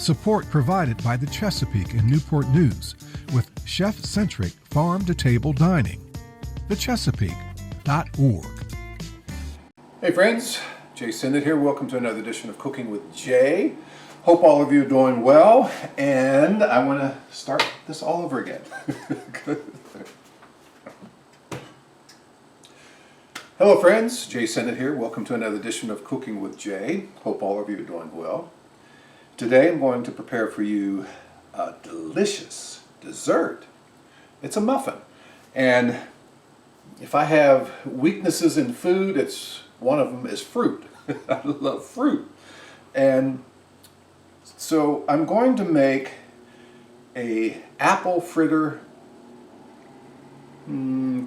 Support provided by the Chesapeake and Newport News with chef-centric farm-to-table dining. thechesapeake.org. Hey friends, Jay Sennett here. Welcome to another edition of Cooking with Jay. Hope all of you are doing well, and I want to start this all over again. Hello friends, Jay Sennett here. Welcome to another edition of Cooking with Jay. Hope all of you are doing well. Today I'm going to prepare for you a delicious dessert. It's a muffin, and if I have weaknesses in food, one of them is fruit. I love fruit. And so I'm going to make a apple fritter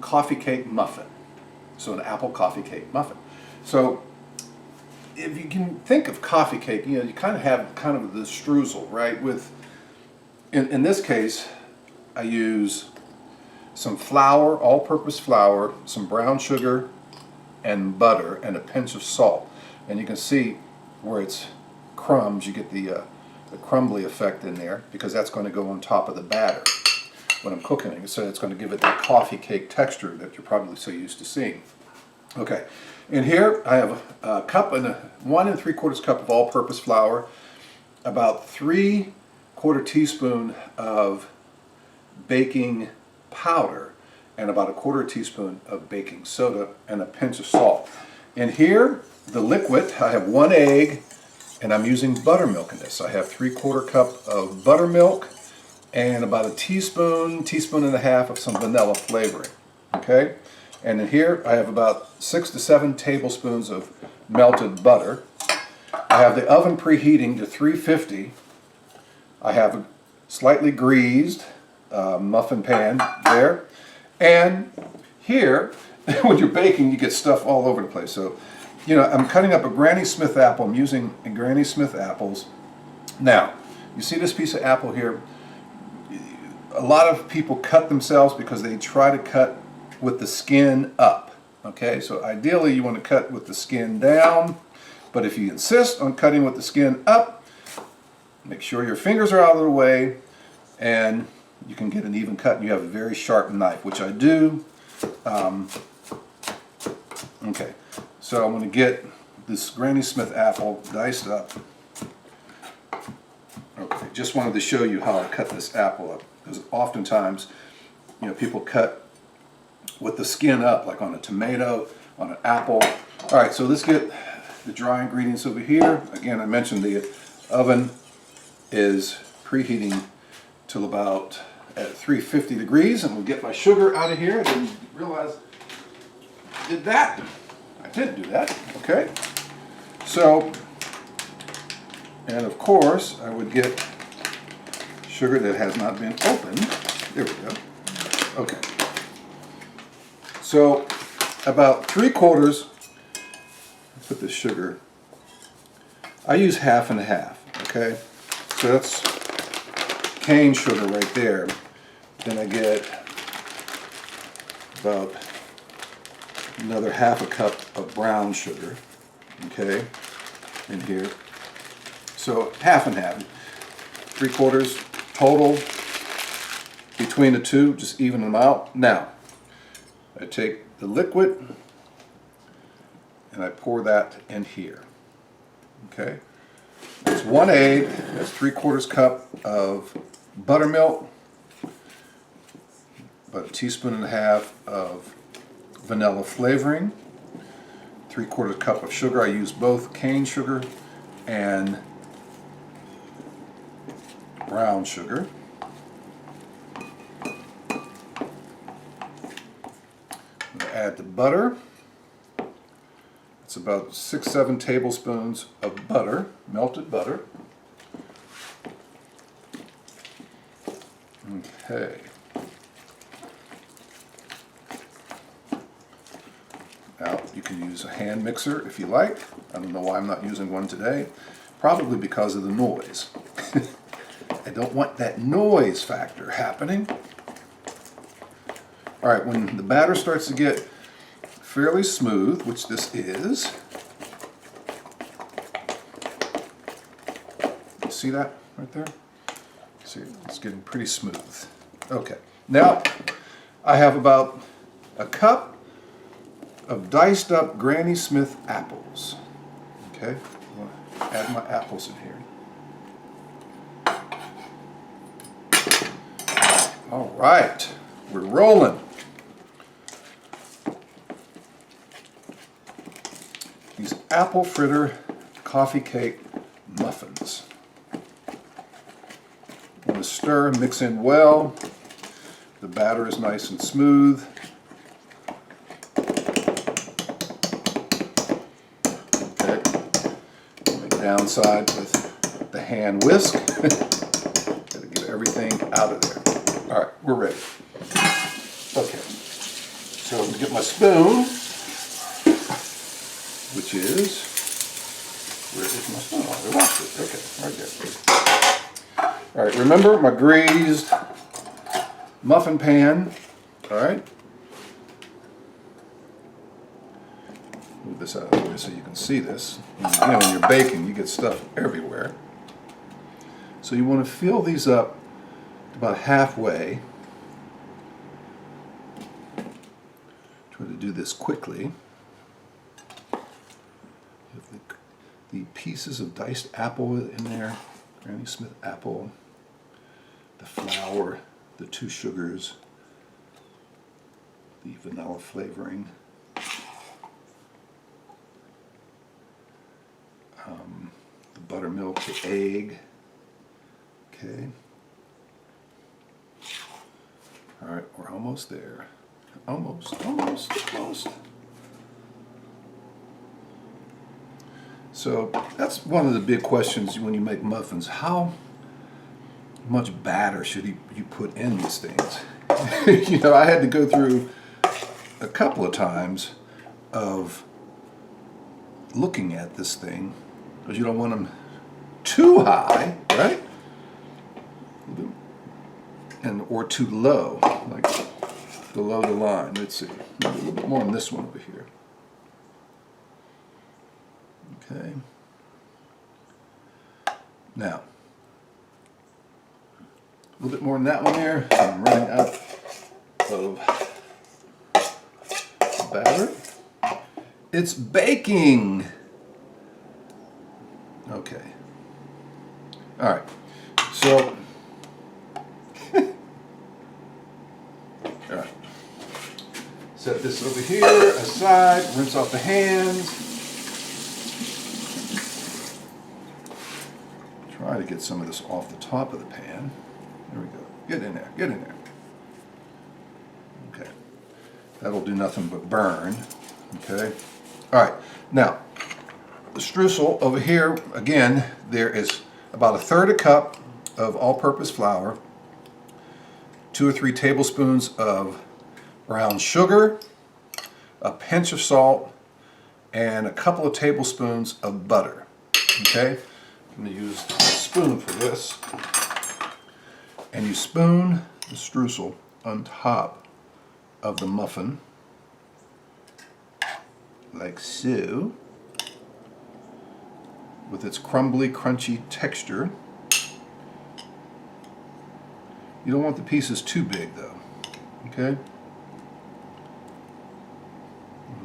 coffee cake muffin. So an apple coffee cake muffin. So if you can think of coffee cake, you kind of have the streusel, right? In this case, I use some flour, all-purpose flour, some brown sugar, and butter, and a pinch of salt. And you can see where it's crumbs, you get the crumbly effect in there, because that's going to go on top of the batter when I'm cooking it. So it's going to give it that coffee cake texture that you're probably so used to seeing. Okay, and here I have a cup and 1 3/4 cup of all-purpose flour, about 3/4 teaspoon of baking powder, and about 1/4 teaspoon of baking soda, and a pinch of salt. And here, the liquid, I have 1 egg, and I'm using buttermilk in this. I have 3/4 cup of buttermilk, and about a teaspoon and a half of some vanilla flavoring. Okay, and in here I have about 6 to 7 tablespoons of melted butter. I have the oven preheating to 350. I have a slightly greased muffin pan there, and here when you're baking you get stuff all over the place. So I'm cutting up a Granny Smith apple. I'm using Granny Smith apples. Now you see this piece of apple here. A lot of people cut themselves because they try to cut with the skin up. Okay, so ideally you want to cut with the skin down, but if you insist on cutting with the skin up, make sure your fingers are out of the way and you can get an even cut, and you have a very sharp knife, which I do. Okay, so I'm going to get this Granny Smith apple diced up. Okay, just wanted to show you how I cut this apple up, because oftentimes people cut with the skin up, like on a tomato, on an apple. All right, so let's get the dry ingredients over here. Again, I mentioned the oven is preheating till about at 350 degrees, and we'll get my sugar out of here. I didn't realize I did that. I did do that. Okay. So, and of course, I would get sugar that has not been opened. There we go. Okay. So, about 3/4. Put the sugar. I use half and half. Okay. So that's cane sugar right there. Then I get about another half a cup of brown sugar, okay, in here. So half and half, 3/4 total between the two, just even them out. Now, I take the liquid and I pour that in here, okay. That's 1 egg, that's 3/4 cup of buttermilk, about a teaspoon and a half of vanilla flavoring, 3/4 cup of sugar. I use both cane sugar and brown sugar. I'm going to add the butter. It's about 6-7 tablespoons of butter, melted butter. Okay. Now, you can use a hand mixer if you like. I don't know why I'm not using one today. Probably because of the noise. I don't want that noise factor happening. All right, when the batter starts to get fairly smooth, which this is, you see that? right there. See, it's getting pretty smooth. Okay, now I have about a cup of diced up Granny Smith apples. Okay, I'm gonna add my apples in here. All right, we're rolling. These apple fritter coffee cake muffins. I'm going to stir, mix in well. The batter is nice and smooth. Okay. The downside with the hand whisk. Got to get everything out of there. All right, we're ready. Okay, so I'm going to get my spoon, which is, where is my spoon? Oh, I lost it. Okay, right there. All right, remember my greased muffin pan. All right. Move this out of the way so you can see this. You know, when you're baking, you get stuff everywhere. So you want to fill these up about halfway. Try to do this quickly. The pieces of diced apple in there, Granny Smith apple, the flour, the 2 sugars, the vanilla flavoring, the buttermilk, the egg. Okay. All right, we're almost there. Almost. So that's one of the big questions when you make muffins. How much batter should you put in these things? You know, I had to go through a couple of times of looking at this thing because you don't want them too high, right? And or too low, like below the line. Let's see, maybe a little bit more on this one over here. Okay. Now, a little bit more than that one there. I'm running out of batter. It's baking. Okay. All right. So, all right. Set this over here aside. Rinse off the hands. Try to get some of this off the top of the pan. There we go. Get in there. Get in there. Okay. That'll do nothing but burn. Okay. All right. Now, the streusel over here, again, there is about 1/3 cup of all-purpose flour, 2 or 3 tablespoons of brown sugar, a pinch of salt, and a couple of tablespoons of butter. Okay. I'm going to use a spoon for this. And you spoon the streusel on top of the muffin, like so, with its crumbly, crunchy texture. You don't want the pieces too big though, okay?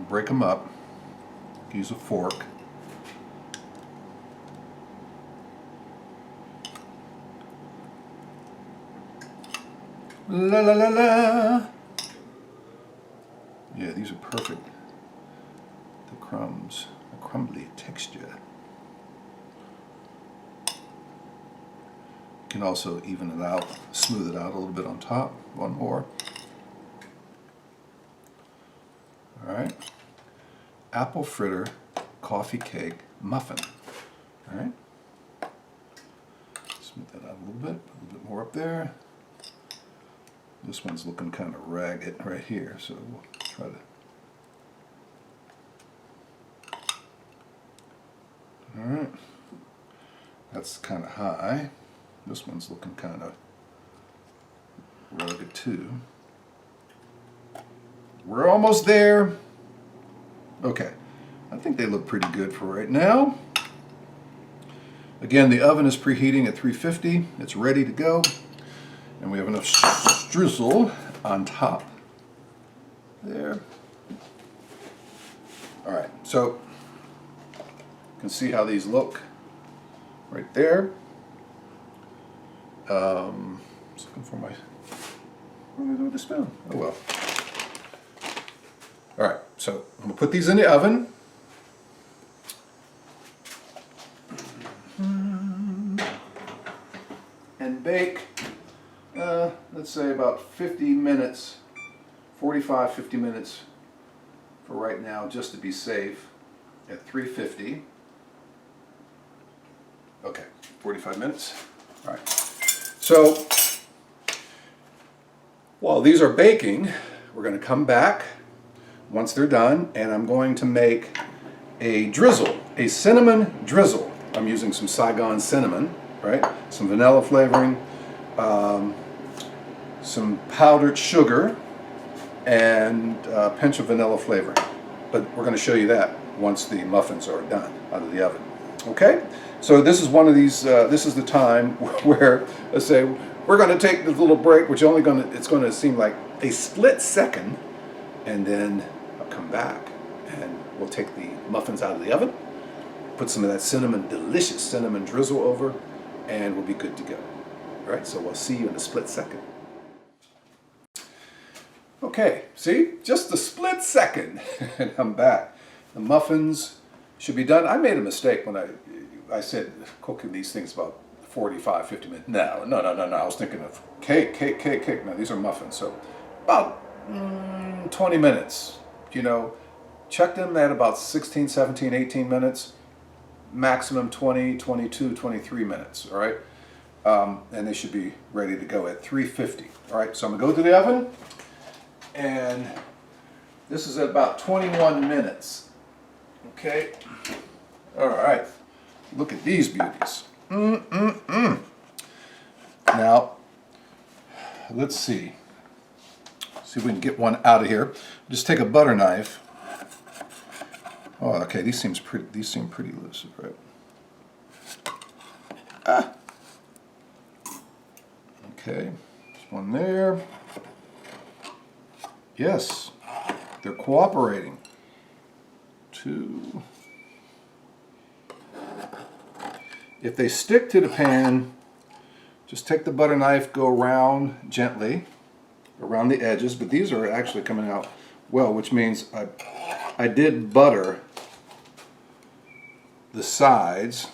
Break them up, use a fork. La la la la. Yeah, these are perfect. The crumbs, a crumbly texture. You can also even it out, smooth it out a little bit on top. One more. All right. Apple fritter coffee cake muffin. All right. Smooth that out a little bit more up there. This one's looking kind of ragged right here, so we'll try to. All right, that's kind of high. This one's looking kind of rugged too. We're almost there. Okay, I think they look pretty good for right now. Again, the oven is preheating at 350. It's ready to go. And we have enough streusel on top. There. All right, so you can see how these look right there. Just looking for my, what am I doing with the spoon? Oh well. All right, so I'm gonna put these in the oven. And bake, let's say about 50 minutes, 45, 50 minutes for right now, just to be safe, at 350. Okay, 45 minutes. All right. So while these are baking, we're going to come back once they're done, and I'm going to make a drizzle, a cinnamon drizzle. I'm using some Saigon cinnamon, right? Some vanilla flavoring, some powdered sugar, and a pinch of vanilla flavoring. But we're going to show you that once the muffins are done out of the oven. Okay? So this is one of these, this is the time where, let's say, we're going to take this little break, which it's going to seem like a split second, and then I'll come back and we'll take the muffins out of the oven, put some of that cinnamon, delicious cinnamon drizzle over, and we'll be good to go. All right, so we'll see you in a split second. Okay, see, just a split second, and I'm back. The muffins should be done. I made a mistake when I said cooking these things about 45, 50 minutes. No. I was thinking of cake. No, these are muffins. So about 20 minutes, you know. Check them at about 16, 17, 18 minutes. Maximum 20, 22, 23 minutes, all right? And they should be ready to go at 350. All right, so I'm gonna go to the oven, and this is at about 21 minutes. Okay, all right, look at these beauties. Now, let's see if we can get one out of here. Just take a butter knife. Oh, okay, these seem pretty loose, right? Okay, there's one there. Yes, they're cooperating. Two. If they stick to the pan, just take the butter knife, go around gently, around the edges, but these are actually coming out well, which means I did butter the sides,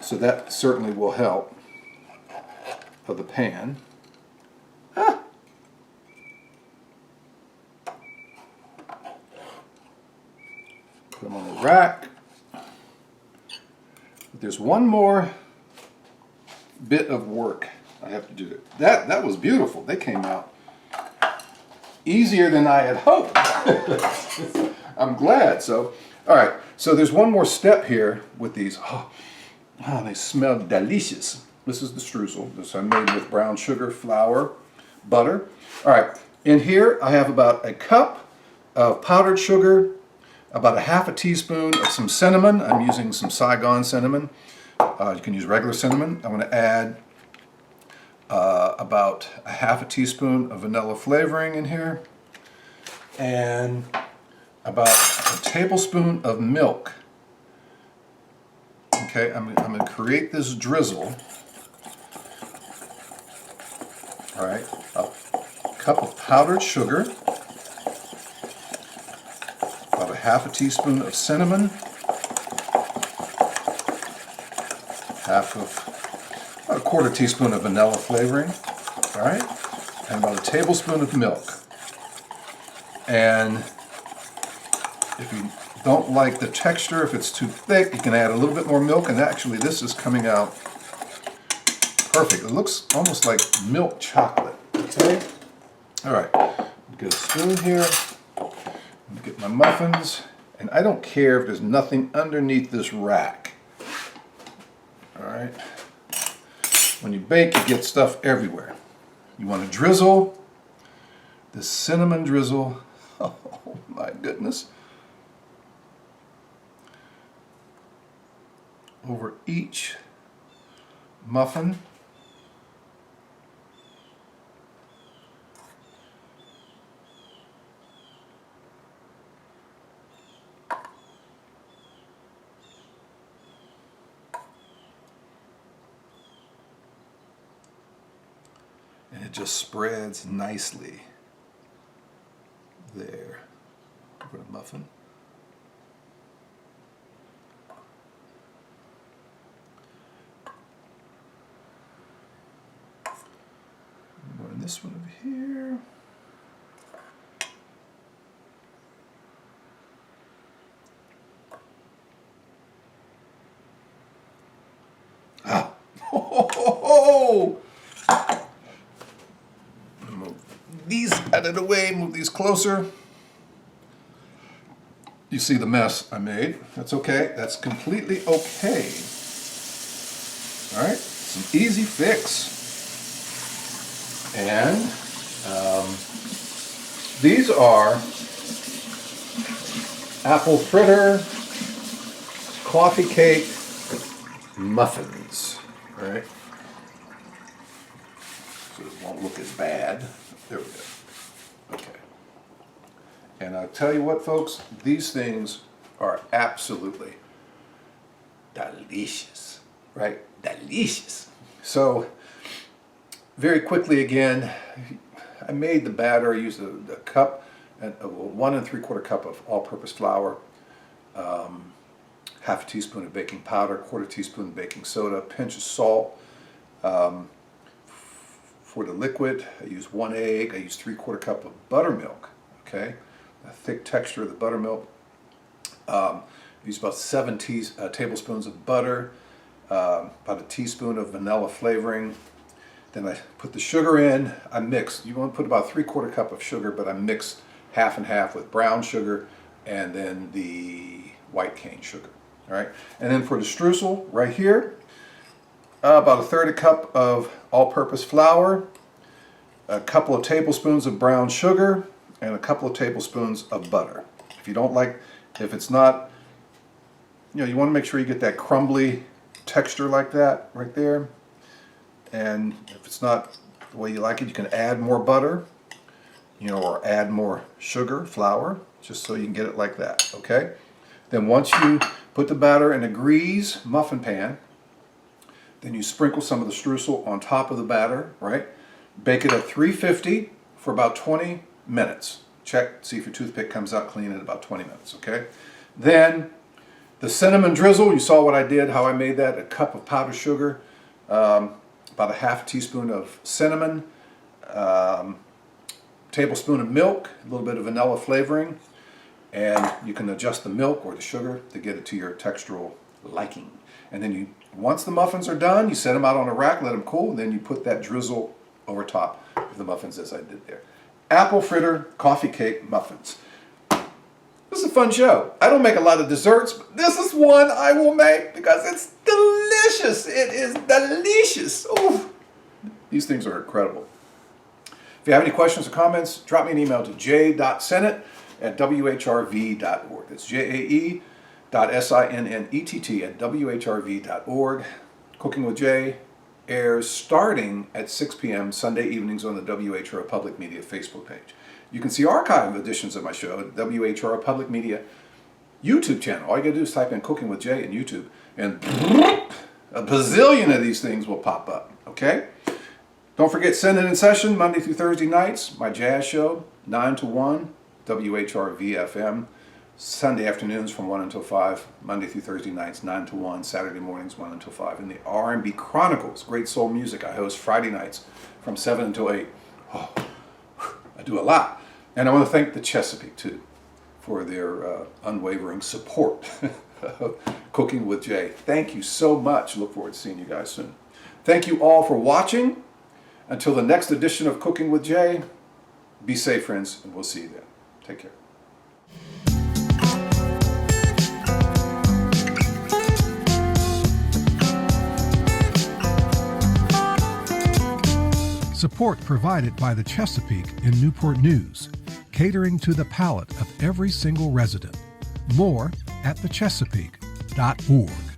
so that certainly will help of the pan. Put them on the rack. But there's one more bit of work I have to do. That was beautiful. They came out easier than I had hoped. I'm glad. So, all right. So there's one more step here with these. Oh, they smell delicious. This is the streusel. This I made with brown sugar, flour, butter. All right. In here I have about a cup of powdered sugar, about a half a teaspoon of some cinnamon. I'm using some Saigon cinnamon. You can use regular cinnamon. I'm going to add about a half a teaspoon of vanilla flavoring in here, and about a tablespoon of milk. Okay, I'm going to create this drizzle. All right, a cup of powdered sugar, about a half a teaspoon of cinnamon, about a quarter teaspoon of vanilla flavoring, all right, and about a tablespoon of milk. And if you don't like the texture, if it's too thick, you can add a little bit more milk, and actually this is coming out perfect. It looks almost like milk chocolate, okay? All right, get a spoon here, get my muffins, and I don't care if there's nothing underneath this rack. All right, when you bake, you get stuff everywhere. You want to drizzle this cinnamon drizzle. Oh my goodness. over each muffin. And it just spreads nicely there over the muffin. And this one over here. Ah! Move these out of the way, move these closer. You see the mess I made. That's okay. That's completely okay. All right, some easy fix. And these are apple fritter coffee cake muffins. All right. So it won't look as bad. There we go. Okay. And I'll tell you what, folks, these things are absolutely delicious, right? Delicious. So, very quickly again, I made the batter. I used a cup, and 1 3/4 cup of all-purpose flour, half a teaspoon of baking powder, 1/4 teaspoon of baking soda, a pinch of salt. For the liquid, I used 1 egg. I used 3/4 cup of buttermilk. Okay, a thick texture of the buttermilk. I used about 7 tablespoons of butter, about a teaspoon of vanilla flavoring. Then I put the sugar in. I mixed. You want to put about 3/4 cup of sugar, but I mixed half and half with brown sugar and then the white cane sugar. All right, and then for the streusel right here, about 1/3 cup of all-purpose flour, a couple of tablespoons of brown sugar, and a couple of tablespoons of butter. If you don't like, if it's not, you want to make sure you get that crumbly texture like that right there. And if it's not the way you like it, you can add more butter, or add more sugar, flour, just so you can get it like that, okay? Then once you put the batter in a grease muffin pan, then you sprinkle some of the streusel on top of the batter, right? Bake it at 350 for about 20 minutes. Check, see if your toothpick comes out clean in about 20 minutes, okay? Then the cinnamon drizzle, you saw what I did, how I made that, a cup of powdered sugar, about a half teaspoon of cinnamon, tablespoon of milk, a little bit of vanilla flavoring, and you can adjust the milk or the sugar to get it to your textural liking. And then once the muffins are done, you set them out on a rack, let them cool, and then you put that drizzle over top of the muffins as I did there. Apple fritter coffee cake muffins. This is a fun show. I don't make a lot of desserts, but this is one I will make because it's delicious. It is delicious. Ooh. These things are incredible. If you have any questions or comments, drop me an email to j.sennett@whrv.org. That's jae.sinnett@whrv.org. Cooking with Jay airs starting at 6 p.m. Sunday evenings on the WHRO Public Media Facebook page. You can see archive editions of my show at WHRO Public Media YouTube channel. All you gotta do is type in Cooking with Jay in YouTube, and a bazillion of these things will pop up, okay? Don't forget Send It in Session, Monday through Thursday nights, my jazz show, 9 to 1, WHRV FM. Sunday afternoons from 1 until 5, Monday through Thursday nights, 9 to 1, Saturday mornings, 1 until 5. And the R&B Chronicles, great soul music, I host Friday nights from 7 until 8. Oh, I do a lot. And I want to thank the Chesapeake, too, for their unwavering support of Cooking with Jay. Thank you so much. Look forward to seeing you guys soon. Thank you all for watching. Until the next edition of Cooking with Jay, be safe, friends, and we'll see you then. Take care. Support provided by the Chesapeake in Newport News, catering to the palate of every single resident. More at thechesapeake.org.